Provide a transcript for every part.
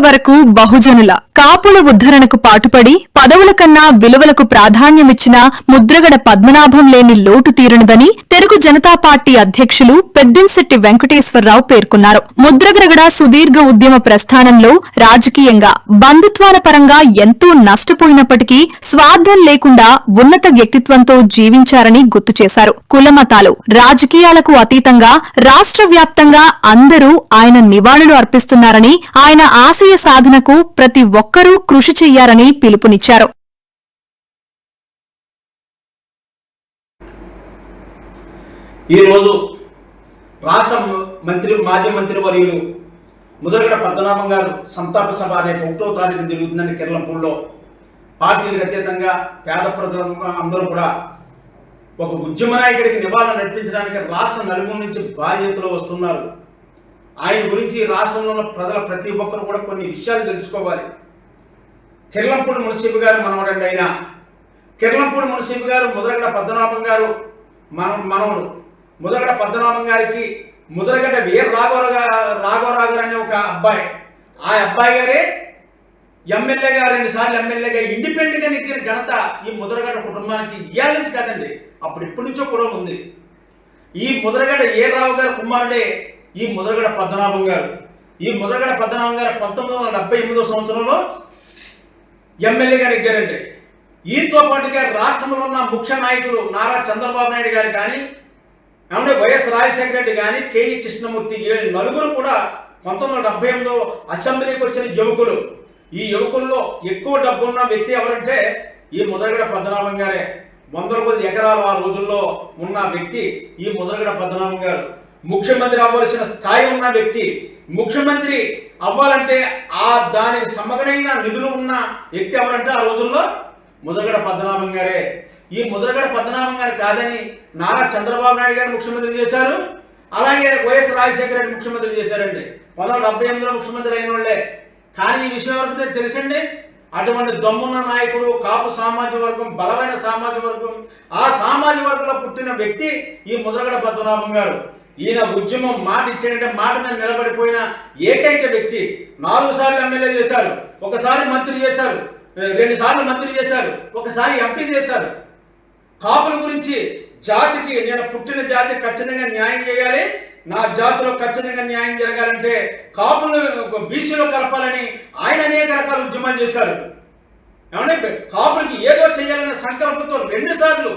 వరకు బహుజనుల కాపుల ఉద్ధరణకు పాటుపడి పదవుల కన్నా విలువలకు ప్రాధాన్యమిచ్చిన ముద్రగడ పద్మనాభం లేని లోటు తీరనుదని తెలుగు జనతా పార్టీ అధ్యక్షులు పెద్దింశెట్టి వెంకటేశ్వరరావు పేర్కొన్నారు. ముద్రగడ సుదీర్ఘ ఉద్యమ ప్రస్థానంలో రాజకీయంగా బంధుత్వాల పరంగా ఎంతో నష్టపోయినప్పటికీ స్వార్థం లేకుండా ఉన్నత వ్యక్తిత్వంతో జీవించారని గుర్తు చేశారు. కులమతాలు రాజకీయాలకు అతీతంగా రాష్ట్ర వ్యాప్తంగా అందరూ ఆయన నివాళులు అర్పిస్తున్నారని, ఆయన ఆశయ సాధనకు ప్రతి ఒక్కరూ కృషి చెయ్యాలని పిలుపునిచ్చారు. ఈరోజు రాష్ట్ర మాజీ మంత్రి వర్యులు ముద్రగడ పద్మనాభం గారు సంతాప సభ రేపు 1వ తారీఖు జరుగుతుందని కిర్లంపూడిలో పార్టీలకు అతీతంగా పేద ప్రజలందరూ అందరూ కూడా ఒక ఉద్యమ నాయకుడికి నివాళులు అర్పించడానికి రాష్ట్ర నలుగురు నుంచి భారీ ఎత్తులో వస్తున్నారు. ఆయన గురించి రాష్ట్రంలో ఉన్న ప్రజల ప్రతి ఒక్కరు కూడా కొన్ని విషయాలు తెలుసుకోవాలి. కిర్లంపూడి మున్సిపల్ గారు మనవడండి. అయినా కిర్లంపూడి మున్సిపల్ గారు ముద్రగడ పద్మనాభం గారు మనవడు. ముద్రగడ పద్మనాభం గారికి ముద్రగడ్డ వీర రాఘవరావు గారు అనే ఒక అబ్బాయి, ఆ అబ్బాయి గారే ఎమ్మెల్యేగా 2 సార్లు ఎమ్మెల్యేగా ఇండిపెండెంట్గా నెగ్గిన ఘనత ఈ ముద్రగడ్డ కుటుంబానికి ఇవాళ నుంచి కాదండి, అప్పుడు ఇప్పటి నుంచో కూడా ఉంది. ఈ ముద్రగడ్డ రావు గారి కుమారుడే ఈ ముద్రగడ పద్మనాభం గారు. ఈ ముద్రగడ పద్మనాభం గారు 1978 సంవత్సరంలో ఎమ్మెల్యేగా నెగ్గారండి. ఈతో పాటుగా రాష్ట్రంలో ఉన్న ముఖ్య నాయకులు నారా చంద్రబాబు నాయుడు గారు కానీ, ఏమంటే వైఎస్ రాజశేఖర రెడ్డి కానీ, కేఈ కృష్ణమూర్తి, నలుగురు కూడా 1978 అసెంబ్లీకి వచ్చిన యువకులు. ఈ యువకుల్లో ఎక్కువ డబ్బున్న వ్యక్తి ఎవరంటే ఈ ముద్రగడ పద్మనాభం గారే. 100 ఎకరాలు ఆ రోజుల్లో ఉన్న వ్యక్తి ఈ ముద్రగడ పద్మనాభం గారు. ముఖ్యమంత్రి అవ్వాల్సిన స్థాయి ఉన్న వ్యక్తి. ముఖ్యమంత్రి అవ్వాలంటే దానికి సమగ్రైన నిధులు ఉన్న వ్యక్తి ఎవరంటే ఆ రోజుల్లో ముద్రగడ పద్మనాభం గారే. ఈ ముద్రగడ పద్మనాభం గారు కాదని నారా చంద్రబాబు నాయుడు గారు ముఖ్యమంత్రి చేశారు, అలాగే వైఎస్ రాజశేఖర రెడ్డి ముఖ్యమంత్రి చేశారండి. 1978లో ముఖ్యమంత్రి అయిన వాళ్ళే. కానీ ఈ విషయం ఎవరికైతే తెలుసండి, అటువంటి దమ్మున్న నాయకుడు, కాపు సామాజిక వర్గం, బలమైన సామాజిక వర్గం, ఆ సామాజిక వర్గంలో పుట్టిన వ్యక్తి ఈ ముద్రగడ పద్మనాభం గారు. ఈయన ఉద్యమం మాట ఇచ్చాడంటే మాట మీద నిలబడిపోయిన ఏకైక వ్యక్తి. 4 సార్లు ఎమ్మెల్యే చేశారు, ఒకసారి మంత్రి చేశారు, 2 సార్లు మంత్రి చేశారు, ఒకసారి ఎంపీ చేశారు. కాపుల గురించి జాతికి, నేను పుట్టిన జాతికి ఖచ్చితంగా న్యాయం చేయాలి, నా జాతిలో ఖచ్చితంగా న్యాయం జరగాలంటే కాపులు బీసీలో కలపాలని ఆయన అనేక రకాల ఉద్యమాలు చేశారు. ఏమంటే కాపులకి ఏదో చేయాలనే సంకల్పంతో 2 సార్లు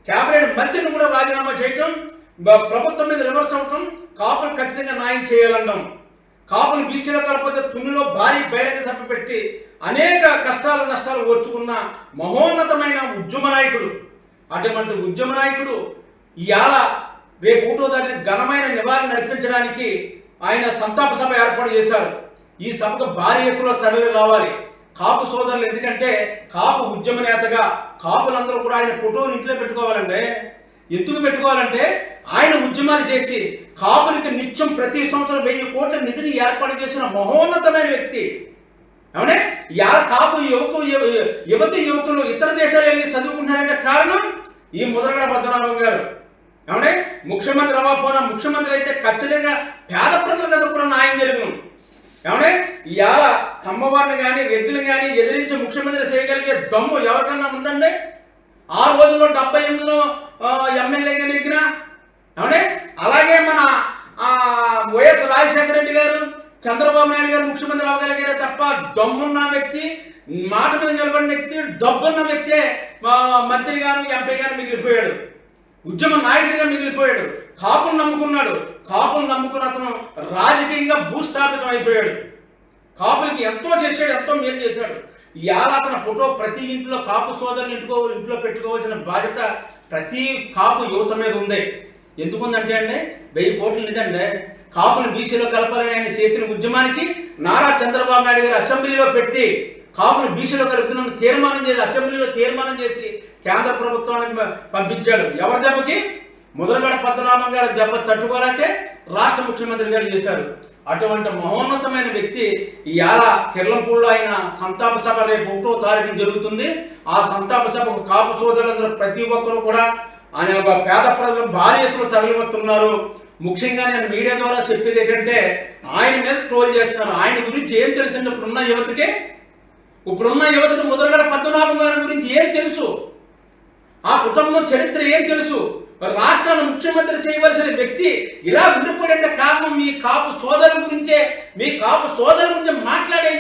కేబినెట్ మంత్రిని కూడా రాజీనామా చేయటం, ప్రభుత్వం మీద రివర్స్ అవటం, కాపులు ఖచ్చితంగా న్యాయం చేయాలన్నాం. కాపులు బీసీలో కలపతే తునిలో భారీ బహిరంగ సభ పెట్టి అనేక కష్టాలు నష్టాలు ఓర్చుకున్న మహోన్నతమైన ఉద్యమ నాయకుడు. అటువంటి ఉద్యమ నాయకుడు ఇవాళ రేపు 1వ తారీఖు ఘనమైన నివాళులు అర్పించడానికి ఆయన సంతాప సభ ఏర్పాటు చేశారు. ఈ సభకు భారీ ఎత్తులో తరలి రావాలి కాపు సోదరులు. ఎందుకంటే కాపు ఉద్యమ నేతగా కాపులందరూ కూడా ఆయన ఫోటోలు ఇంట్లో పెట్టుకోవాలండి. ఎందుకు పెట్టుకోవాలంటే ఆయన ఉద్యమాలు చేసి కాపులకి నిత్యం ప్రతి సంవత్సరం 1000 కోట్ల నిధిని ఏర్పాటు చేసిన మహోన్నతమైన వ్యక్తి. ఏమంటే కాపు యువతి యువకులు ఇతర దేశాలు వెళ్ళి చదువుకుంటారంటే కారణం ఈ ముద్రగడ పద్మనాభం గారు. ఏమంటే ముఖ్యమంత్రి అవ్వకపోయినా ముఖ్యమంత్రి అయితే ఖచ్చితంగా పేద ప్రజలకు కూడా న్యాయం జరుగును. ఏమంటే ఇవాళ కమ్మవారిని కానీ రెడ్డిని కానీ ఎదిరించి ముఖ్యమంత్రి చేయగలిగే దమ్ము ఎవరికన్నా ఉందండి? ఆ రోజుల్లో 78లో ఎమ్మెల్యేగా నెగ్గిన. ఏమంటే అలాగే మన వైఎస్ రాజశేఖర రెడ్డి గారు, చంద్రబాబు నాయుడు గారు ముఖ్యమంత్రి అవ్వగలిగారే తప్ప దమ్మున్న వ్యక్తి, మాట మీద నిలబడిన వ్యక్తి, డబ్బున్న వ్యక్తే మంత్రి గాను ఎంపీ గాను మిగిలిపోయాడు, ఉద్యమ నాయకుడిగా మిగిలిపోయాడు. కాపులు నమ్ముకున్నాడు. కాపులు నమ్ముకున్న అతను రాజకీయంగా భూస్థాపితం అయిపోయాడు. కాపులకి ఎంతో చేశాడు, ఎంతో మేలు చేశాడు. ఇవాళ అతని ఫోటో ప్రతి ఇంట్లో కాపు సోదరులు ఇంట్లో పెట్టుకోవాల్సిన బాధ్యత ప్రతి కాపు యువత మీద ఉంది. ఎందుకుందంటే అండి 1000 కోట్లు నిధండి కాపులు బీసీలో కలపాలని ఆయన చేసిన ఉద్యమానికి నారా చంద్రబాబు నాయుడు గారు అసెంబ్లీలో పెట్టి కాపులు బీసీలో కలుపుతున్న తీర్మానం చేసి అసెంబ్లీలో తీర్మానం చేసి కేంద్ర ప్రభుత్వానికి పంపించాడు. ఎవరి దెబ్బకి? ముద్రగడ పద్మనాభం గారి దెబ్బ తట్టుకోలేకే రాష్ట్ర ముఖ్యమంత్రి గారు చేశారు. అటువంటి మహోన్నతమైన వ్యక్తి ఇవాళ కిర్లంపూడిలో ఆయన సంతాప సభ రేపు 1వ తారీఖు జరుగుతుంది. ఆ సంతాప సభకు కాపు సోదరులందరూ ప్రతి ఒక్కరు కూడా ఆయన ఒక పేద ప్రజలు భారీ ఎత్తున తరలివస్తున్నారు. ముఖ్యంగా నేను మీడియా ద్వారా చెప్పేది ఏంటంటే ఆయన మీద ట్రోల్ చేస్తున్నారు. ఆయన గురించి ఏం తెలుసండి ఇప్పుడున్న యువతకి? ముద్రగడ పద్మనాభం గారి గురించి ఏం తెలుసు? ఆ కుటుంబం చరిత్ర ఏం తెలుసు? రాష్ట్రాన్ని ముఖ్యమంత్రి చేయవలసిన వ్యక్తి ఇలా ఉండిపోయాడంటే కారణం మీ కాపు సోదరుల గురించే. మీ కాపు సోదరుల గురించి మాట్లాడే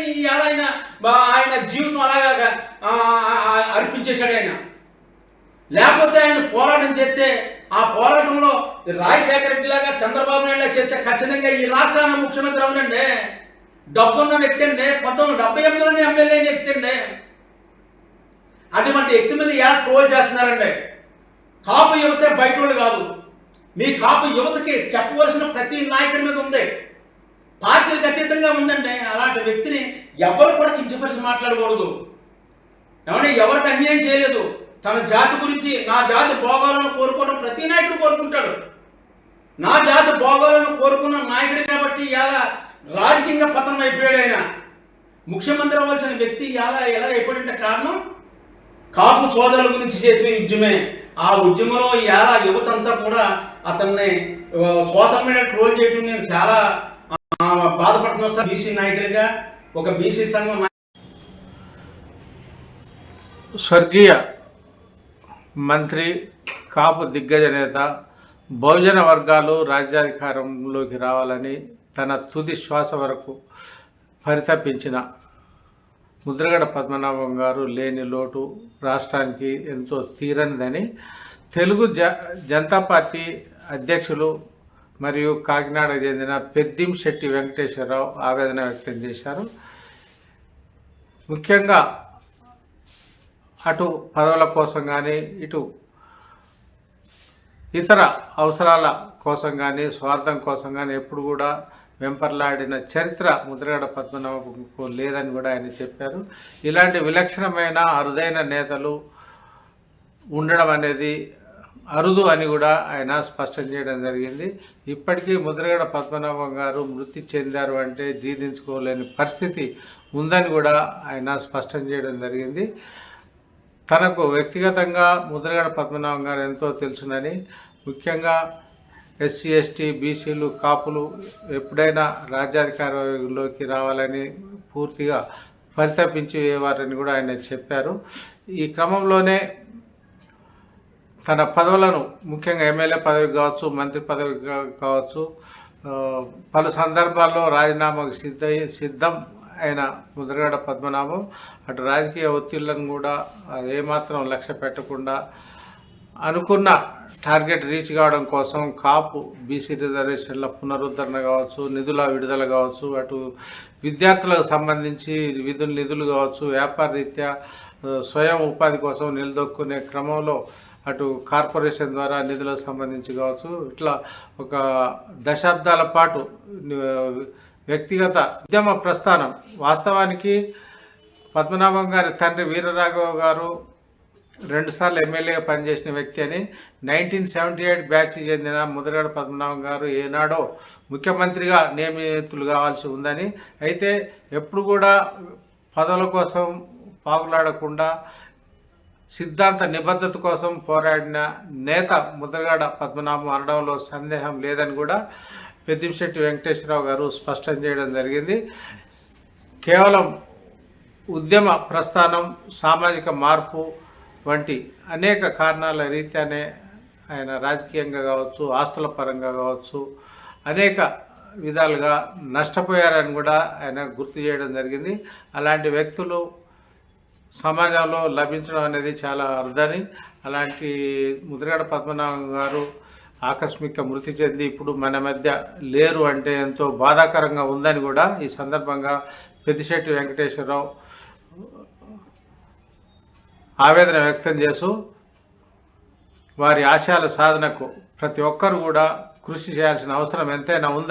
ఆయన జీవితం అలాగా అర్పించేశాడు ఆయన. లేకపోతే ఆయన పోరాటం చేస్తే ఆ పోరాటంలో రాజశేఖర రెడ్డి లాగా చంద్రబాబు నాయుడు లాగా చేస్తే ఖచ్చితంగా ఈ రాష్ట్రాన్ని ముఖ్యమంత్రి అవునండి. డబ్బున్న వ్యక్తి అండి. 1978లోనే ఎమ్మెల్యే వ్యక్తి అండి. అటువంటి వ్యక్తి మీద ఎలా ట్రోల్ చేస్తున్నారండి? కాపు యువతే బయట వాళ్ళు కాదు. మీ కాపు యువతకి చెప్పవలసిన ప్రతి నాయకుడి మీద ఉంది. పార్టీలకు అతీతంగా ఉందండి. అలాంటి వ్యక్తిని ఎవరు కూడా కించపరిచి మాట్లాడకూడదు. ఏమంటే ఎవరికి అన్యాయం చేయలేదు. తన జాతి గురించి నా జాతి భోగాలను కోరుకోవడం ప్రతి నాయకుడు కోరుకుంటాడు. నా జాతి భోగాలను కోరుకున్న నాయకుడు కాబట్టి ఇలా రాజకీయంగా పతనం అయిపోయాడు ఆయన. ముఖ్యమంత్రి అవ్వాల్సిన వ్యక్తి ఎలా అయిపోయింటే కారణం కాపు సోదరుల గురించి చేసిన ఉద్యమే. ఆ ఉద్యమంలో యువత అంతా కూడా అతన్ని సోషల్ మీడియా ట్రోల్ చేయడం నేను చాలా బాధపడుతున్నాను సార్. బీసీ నాయకులుగా ఒక బీసీ సంఘం స్వర్గీయ మంత్రి, కాపు దిగ్గజ నేత, బహుజన వర్గాలు రాజ్యాధికారంలోకి రావాలని తన తుది శ్వాస వరకు పరితపించిన ముద్రగడ పద్మనాభం గారు లేని లోటు రాష్ట్రానికి ఎంతో తీరనిదని తెలుగు జనతా పార్టీ అధ్యక్షులు మరియు కాకినాడకు చెందిన పెద్దింశెట్టి వెంకటేశ్వరరావు ఆవేదన వ్యక్తం చేశారు. ముఖ్యంగా అటు పదవుల కోసం కానీ ఇటు ఇతర అవసరాల కోసం కానీ స్వార్థం కోసం కానీ ఎప్పుడు కూడా వెంపర్లాడిన చరిత్ర ముద్రగడ పద్మనాభంకు లేదని కూడా ఆయన చెప్పారు. ఇలాంటి విలక్షణమైన అరుదైన నేతలు ఉండడం అనేది అరుదు అని కూడా ఆయన స్పష్టం చేయడం జరిగింది. ఇప్పటికీ ముద్రగడ పద్మనాభం గారు మృతి చెందారు అంటే జీర్ణించుకోలేని పరిస్థితి ఉందని కూడా ఆయన స్పష్టం చేయడం జరిగింది. తనకు వ్యక్తిగతంగా ముద్రగడ పద్మనాభం గారు ఎంతో తెలుసునని, ముఖ్యంగా ఎస్సీ ఎస్టీ బీసీలు కాపులు ఎప్పుడైనా రాజ్యాధికారంలోకి రావాలని పూర్తిగా పరితపించేవారని కూడా ఆయన చెప్పారు. ఈ క్రమంలోనే తన పదవులను ముఖ్యంగా ఎమ్మెల్యే పదవి కావచ్చు, మంత్రి పదవి కావచ్చు, పలు సందర్భాల్లో రాజీనామాకు సిద్ధం అయిన ముద్రగడ పద్మనాభం అటు రాజకీయ ఒత్తిళ్లను కూడా ఏమాత్రం లక్ష్య పెట్టకుండా అనుకున్న టార్గెట్ రీచ్ కావడం కోసం కాపు బీసీ రిజర్వేషన్ల పునరుద్ధరణ కావచ్చు, నిధుల విడుదల కావచ్చు, అటు విద్యార్థులకు సంబంధించి నిధులు కావచ్చు, వ్యాపార రీత్యా స్వయం ఉపాధి కోసం నిలదొక్కునే క్రమంలో అటు కార్పొరేషన్ ద్వారా నిధులకు సంబంధించి కావచ్చు, ఇట్లా ఒక దశాబ్దాల పాటు వ్యక్తిగత ఉద్యమ ప్రస్థానం. వాస్తవానికి పద్మనాభం గారి తండ్రి వీరరాఘవ గారు 2 సార్లు ఎమ్మెల్యేగా పనిచేసిన వ్యక్తి అని 1978 బ్యాచ్కి చెందిన ముద్రగడ పద్మనాభం గారు ఏనాడో ముఖ్యమంత్రిగా నియమితులు కావాల్సి ఉందని, అయితే ఎప్పుడు కూడా పదవుల కోసం పాకులాడకుండా సిద్ధాంత నిబద్ధత కోసం పోరాడిన నేత ముద్రగడ పద్మనాభం అనడంలో సందేహం లేదని కూడా పెద్దింశెట్టి వెంకటేశ్వరరావు గారు స్పష్టం చేయడం జరిగింది. కేవలం ఉద్యమ ప్రస్థానం, సామాజిక మార్పు వంటి అనేక కారణాల రీత్యానే ఆయన రాజకీయంగా కావచ్చు, ఆస్తుల పరంగా కావచ్చు, అనేక విధాలుగా నష్టపోయారని కూడా ఆయన గుర్తు చేయడం జరిగింది. అలాంటి వ్యక్తులు సమాజంలో లభించడం అనేది చాలా అరుదని, అలాంటి ముద్రగడ పద్మనాభం గారు ఆకస్మిక మృతి చెంది ఇప్పుడు మన మధ్య లేరు అంటే ఎంతో బాధాకరంగా ఉందని కూడా ఈ సందర్భంగా పెద్దిశెట్టి వెంకటేశ్వరరావు ఆవేదన వ్యక్తం చేస్తూ వారి ఆశయాల సాధనకు ప్రతి ఒక్కరు కూడా కృషి చేయాల్సిన అవసరం ఎంతైనా ఉంది.